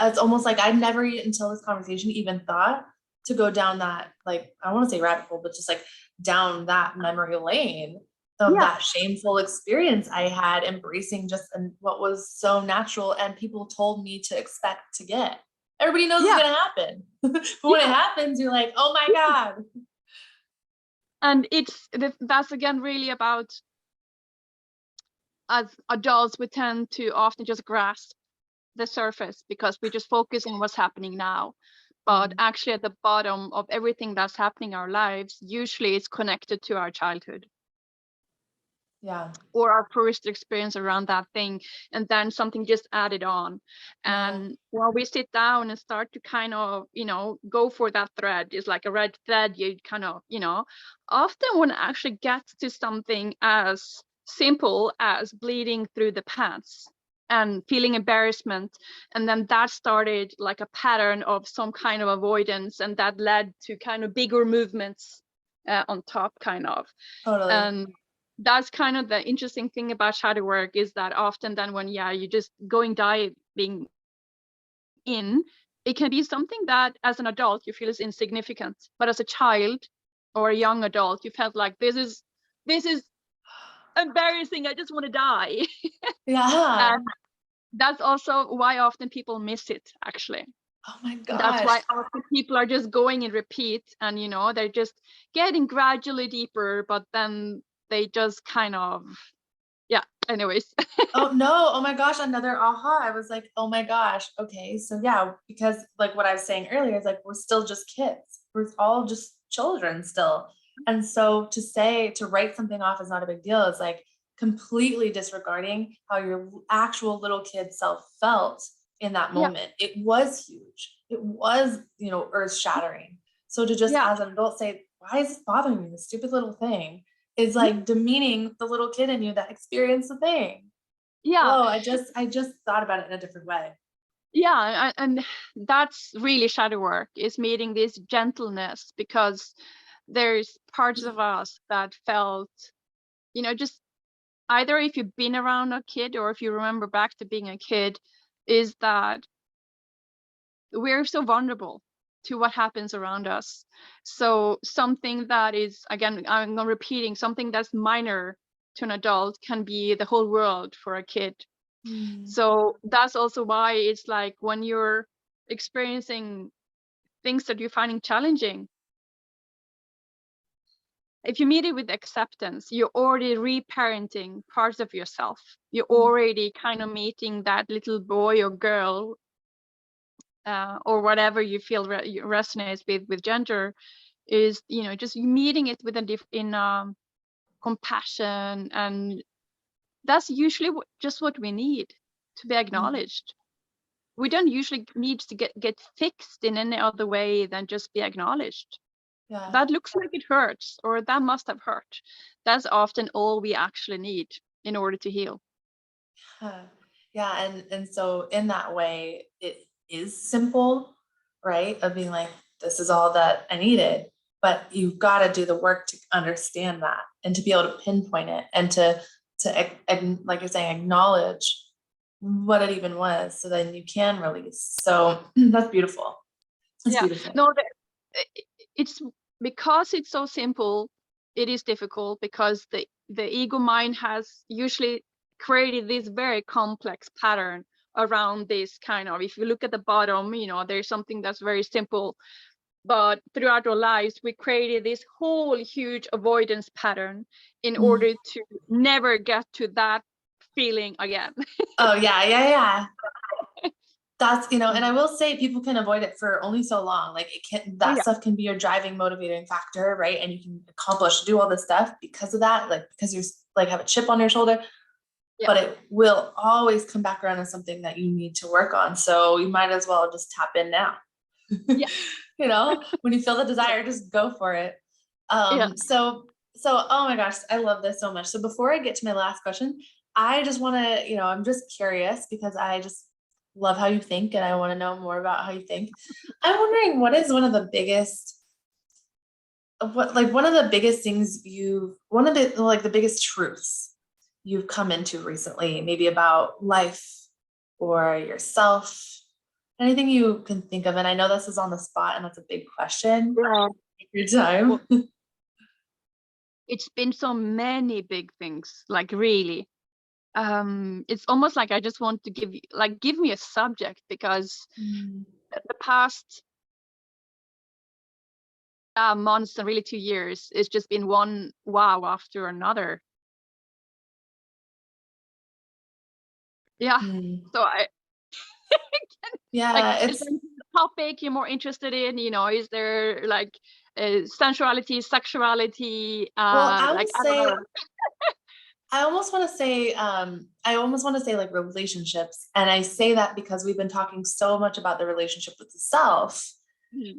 it's almost like I never until this conversation even thought to go down that, like, I don't want to say rabbit hole, but just like down that memory lane of that shameful experience I had embracing just what was so natural and people told me to expect to get. Everybody knows it's gonna happen. But when it happens, you're like, oh my God. And that's again really about, as adults, we tend to often just grasp the surface because we just focus on what's happening now. But actually at the bottom of everything that's happening in our lives, usually it's connected to our childhood. Yeah. Or our first experience around that thing, and then something just added on. And when we sit down and start to kind of, go for that thread, it's like a red thread, you kind of, often when it actually gets to something as simple as bleeding through the pants and feeling embarrassment, and then that started like a pattern of some kind of avoidance, and that led to kind of bigger movements on top, kind of. Totally. And that's kind of the interesting thing about shadow work, is that often then when you're just going diving in, it can be something that as an adult you feel is insignificant, but as a child or a young adult you felt like this is embarrassing, I just want to die. Yeah. And that's also why often people miss it, actually. Oh my gosh. That's why often people are just going in repeat, and they're just getting gradually deeper, but then they just kind of, anyways. Oh no, oh my gosh, another aha. I was like, oh my gosh, okay. So yeah, because like what I was saying earlier is like we're still just kids. We're all just children still. And so to write something off is not a big deal. It's like completely disregarding how your actual little kid self felt in that moment. It was huge. It was, earth shattering. So to just as an adult say, why is this bothering me? This stupid little thing is like demeaning the little kid in you that experienced the thing. Oh, I just thought about it in a different way. Yeah, and that's really shadow work, is meeting this gentleness, because there's parts of us that felt, just either if you've been around a kid or if you remember back to being a kid, is that we're so vulnerable to what happens around us. So something that is, again, I'm not repeating, something that's minor to an adult can be the whole world for a kid. So that's also why it's like when you're experiencing things that you're finding challenging, if you meet it with acceptance, you're already reparenting parts of yourself. You're already kind of meeting that little boy or girl, or whatever you feel resonates with gender, is just meeting it with compassion, and that's usually just what we need, to be acknowledged. We don't usually need to get fixed in any other way than just be acknowledged. That looks like it hurts, or that must have hurt. That's often all we actually need in order to heal. Yeah, and so in that way it is simple, right, of being like, this is all that I needed, but you've got to do the work to understand that and to be able to pinpoint it and to like you're saying, acknowledge what it even was, so then you can release. So that's beautiful. That's beautiful. No, it's because it's so simple, it is difficult, because the ego mind has usually created this very complex pattern around this kind of, if you look at the bottom, there's something that's very simple, but throughout our lives we created this whole huge avoidance pattern in order to never get to that feeling again. Oh yeah. That's, and I will say people can avoid it for only so long. Like stuff can be your driving, motivating factor, right? And you can do all this stuff because of that, like because you're like have a chip on your shoulder, but it will always come back around as something that you need to work on. So you might as well just tap in now. When you feel the desire, just go for it. So, oh my gosh, I love this so much. So before I get to my last question, I just want to, I'm just curious because I just love how you think and I want to know more about how you think. I'm wondering what is one of the biggest things the biggest truths you've come into recently, maybe about life or yourself, anything you can think of. And I know this is on the spot and that's a big question. Your time. It's been so many big things, like really. It's almost like I just want to give me a subject, because the past months and really 2 years, it's just been one wow after another. So I is there a topic you're more interested in? Is there like sensuality, sexuality? I almost want to say like relationships. And I say that because we've been talking so much about the relationship with the self.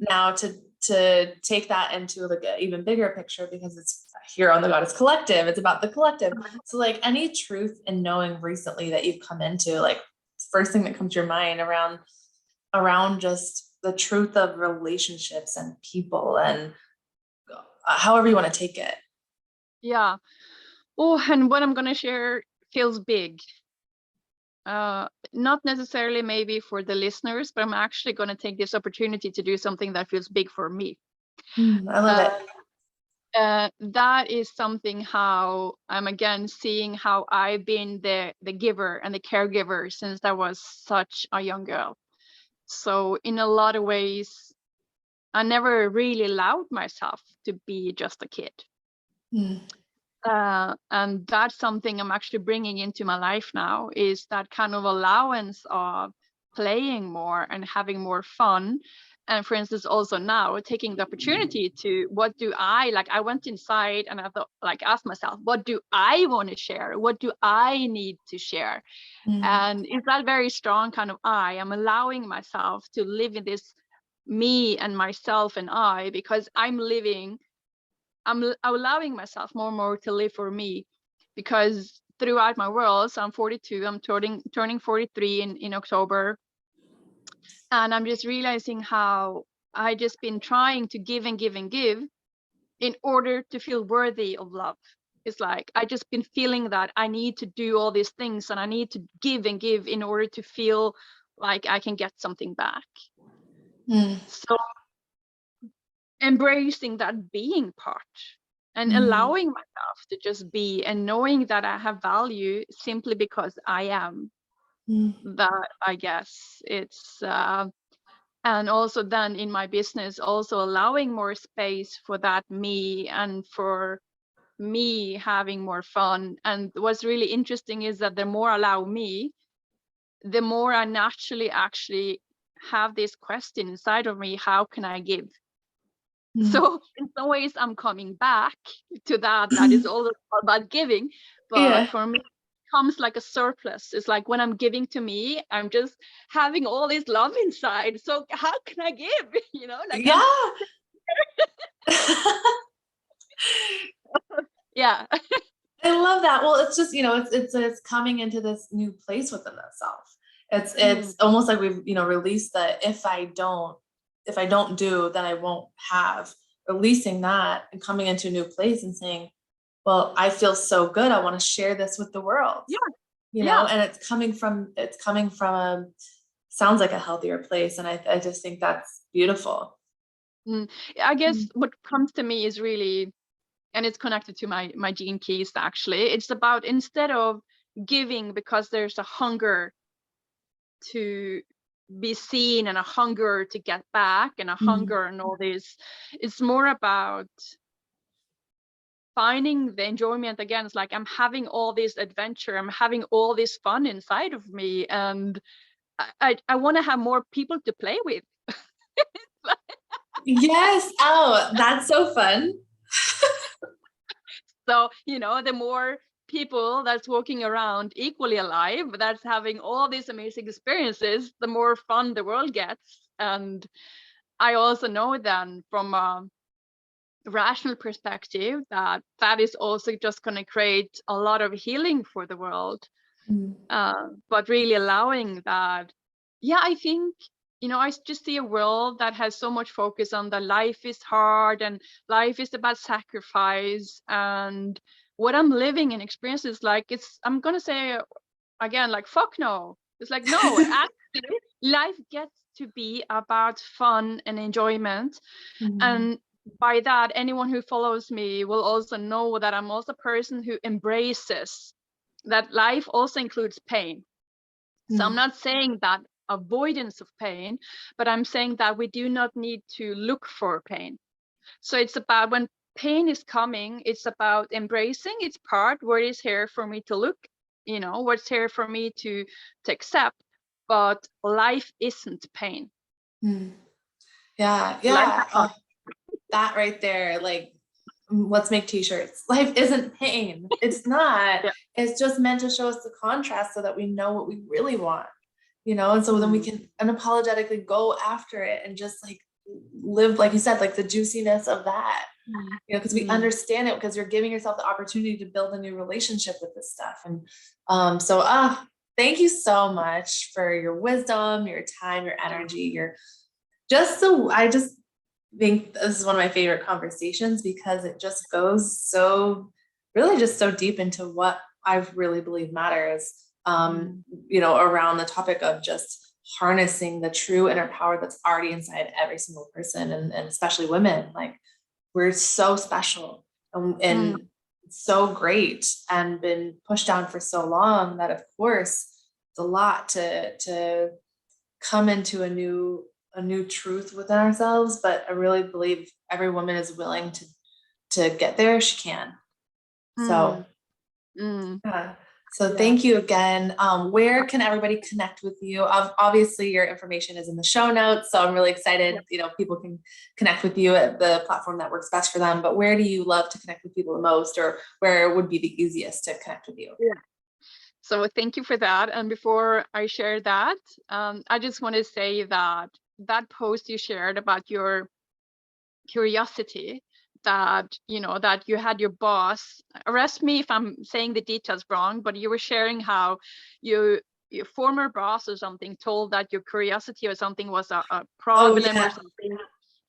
Now to take that into like an even bigger picture, because it's here on the Goddess Collective, it's about the collective. So like any truth and knowing recently that you've come into, like first thing that comes to your mind around just the truth of relationships and people and however you want to take it. And what I'm going to share feels big. Not necessarily maybe for the listeners, but I'm actually going to take this opportunity to do something that feels big for me. I love it. That is something how I'm again seeing how I've been the giver and the caregiver since I was such a young girl. So in a lot of ways, I never really allowed myself to be just a kid. And that's something I'm actually bringing into my life now, is that kind of allowance of playing more and having more fun. And for instance, also now taking the opportunity to, what do I like? I went inside and I thought, like, asked myself, what do I want to share? What do I need to share? And it's that very strong kind of I am allowing myself to live in this me and myself and I, because I'm allowing myself more and more to live for me, because throughout my world, so I'm 42, I'm turning 43 in October. And I'm just realizing how I just been trying to give and give and give in order to feel worthy of love. It's like, I just been feeling that I need to do all these things and I need to give and give in order to feel like I can get something back. So embracing that being part and allowing myself to just be, and knowing that I have value simply because I am. That, I guess it's and also then in my business, also allowing more space for that me and for me having more fun. And what's really interesting is that the more I allow me, the more I naturally actually have this question inside of me, how can I give? So in some ways I'm coming back to that is all about giving, but for me it comes like a surplus. It's like when I'm giving to me, I'm just having all this love inside, so how can I give? Like I love that. Well, it's just, it's coming into this new place within the self. It's almost like we've, released the, if I don't do, then I won't have, releasing that and coming into a new place and saying, well, I feel so good, I want to share this with the world. you know, and it's coming from sounds like a healthier place. And I just think that's beautiful. I guess what comes to me is really, and it's connected to my gene keys actually, it's about, instead of giving because there's a hunger to be seen and a hunger to get back and a hunger and all this, it's more about finding the enjoyment again. It's like, I'm having all this adventure, I'm having all this fun inside of me, and I want to have more people to play with. Yes. Oh, that's so fun. So, you know, the more people that's walking around equally alive, that's having all these amazing experiences, the more fun the world gets. And I also know then from a rational perspective that that is also just going to create a lot of healing for the world. But really allowing that, yeah, I think, you know, I just see a world that has so much focus on the life is hard and life is about sacrifice, and what I'm living and experience is like, I'm gonna say again, like, fuck no. It's like, no, actually life gets to be about fun and enjoyment. And by that, anyone who follows me will also know that I'm also a person who embraces that life also includes pain. So I'm not saying that avoidance of pain, but I'm saying that we do not need to look for pain. So it's about, when pain is coming, it's about embracing its part, what is here for me to look, you know, what's here for me to accept. But life isn't pain. Yeah. Oh, that right there, like, let's make t-shirts. Life isn't pain. It's not. It's just meant to show us the contrast so that we know what we really want, you know, and so then we can unapologetically go after it and just like live, like you said, like the juiciness of that, you know, because we understand it, because you're giving yourself the opportunity to build a new relationship with this stuff. And thank you so much for your wisdom, your time, your energy, I just think this is one of my favorite conversations, because it just goes so deep into what I really believe matters, you know, around the topic of just harnessing the true inner power that's already inside every single person, and especially women. Like, we're so special and so great, and been pushed down for so long that, of course, it's a lot to come into a new truth within ourselves. But I really believe every woman is willing to get there. She can. So, thank you again. Where can everybody connect with you? Obviously your information is in the show notes, so I'm really excited, you know, people can connect with you at the platform that works best for them. But where do you love to connect with people the most, or where would be the easiest to connect with you? So thank you for that. And before I share that, I just want to say that post you shared about your curiosity, that, you know, that you had your boss, arrest me if I'm saying the details wrong, but you were sharing how your former boss or something told that your curiosity or something was a problem or something.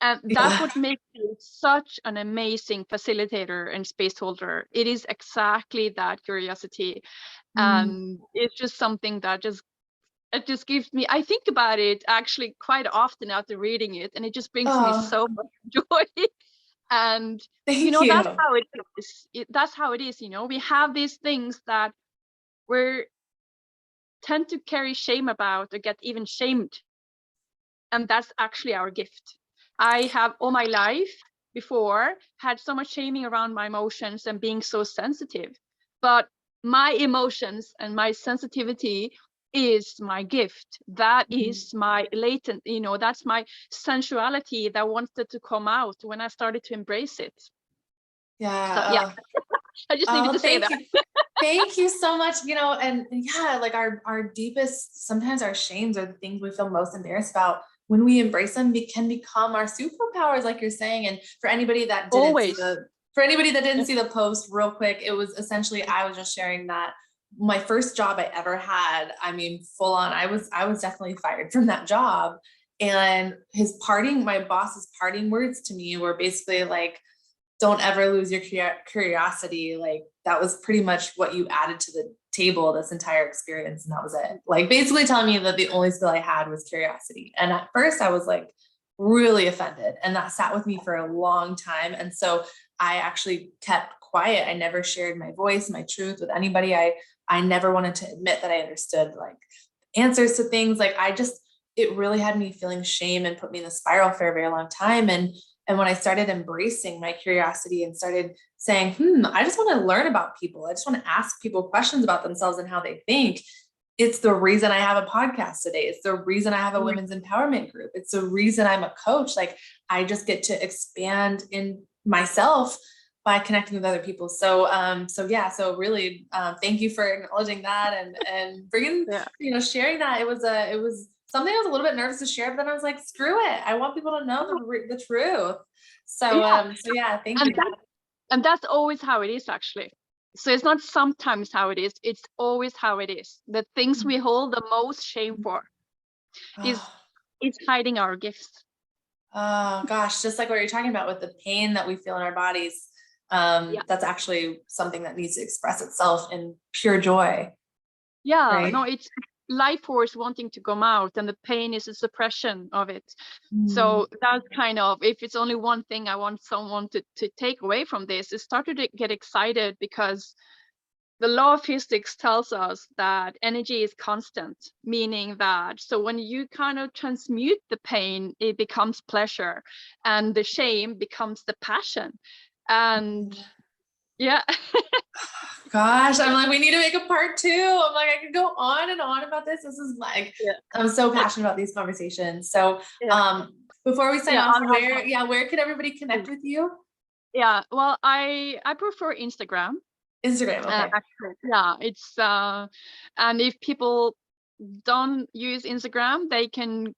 And that would make you such an amazing facilitator and space holder. It is exactly that curiosity. And it's just something that it just gives me, I think about it actually quite often after reading it, and it just brings me so much joy. And you know, that's how it is. That's how it is. You know, we have these things that we tend to carry shame about, or get even shamed, and that's actually our gift. I have all my life before had so much shaming around my emotions and being so sensitive, but my emotions and my sensitivity is my gift. That is my latent, you know, that's my sensuality that wanted to come out when I started to embrace it. I just needed to say that. Thank you so much. You know, and like our deepest, sometimes our shames are the things we feel most embarrassed about. When we embrace them, we can become our superpowers, like you're saying. And for anybody that didn't see the post, real quick, it was essentially, I was just sharing that my first job I ever had, I mean, full on, I was definitely fired from that job. And my boss's parting words to me were basically like, don't ever lose your curiosity. Like, that was pretty much what you added to the table this entire experience. And that was it. Like basically telling me that the only skill I had was curiosity. And at first I was like really offended, and that sat with me for a long time. And so I actually kept quiet. I never shared my voice, my truth with anybody. I never wanted to admit that I understood like answers to things. Like it really had me feeling shame and put me in a spiral for a very long time. And when I started embracing my curiosity and started saying, I just want to learn about people. I just want to ask people questions about themselves and how they think. It's the reason I have a podcast today. It's the reason I have a women's empowerment group. It's the reason I'm a coach. Like I just get to expand in myself by connecting with other people. So really, thank you for acknowledging that and bringing, sharing that. It was something I was a little bit nervous to share, but then I was like, screw it. I want people to know the truth. So, thank you. And that's always how it is, actually. So it's not sometimes how it is, it's always how it is. The things we hold the most shame for is hiding our gifts. Oh gosh, just like what you're talking about with the pain that we feel in our bodies. That's actually something that needs to express itself in pure joy. Yeah, right? No, it's life force wanting to come out, and the pain is a suppression of it. So that's kind of, if it's only one thing I want someone to take away from this, is start to get excited, because the law of physics tells us that energy is constant, meaning that, so when you kind of transmute the pain, it becomes pleasure, and the shame becomes the passion. And Gosh, I'm like, we need to make a part 2. I'm like, I could go on and on about this. This is like, I'm so passionate about these conversations. So before we sign off, where can everybody connect with you? Yeah, well, I prefer Instagram. Instagram, okay. It's and if people don't use Instagram, they can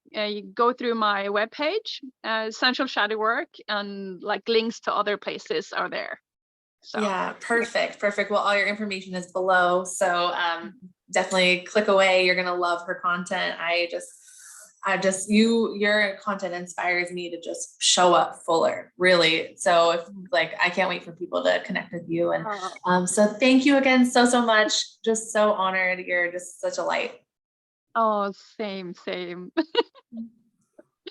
go through my webpage, Sensual Shadow-work, and like links to other places are there. So yeah, perfect. Well, all your information is below, so definitely click away. You're gonna love her content. Your content inspires me to just show up fuller, really. So if I can't wait for people to connect with you. And so thank you again so much. Just so honored. You're just such a light. Oh, same.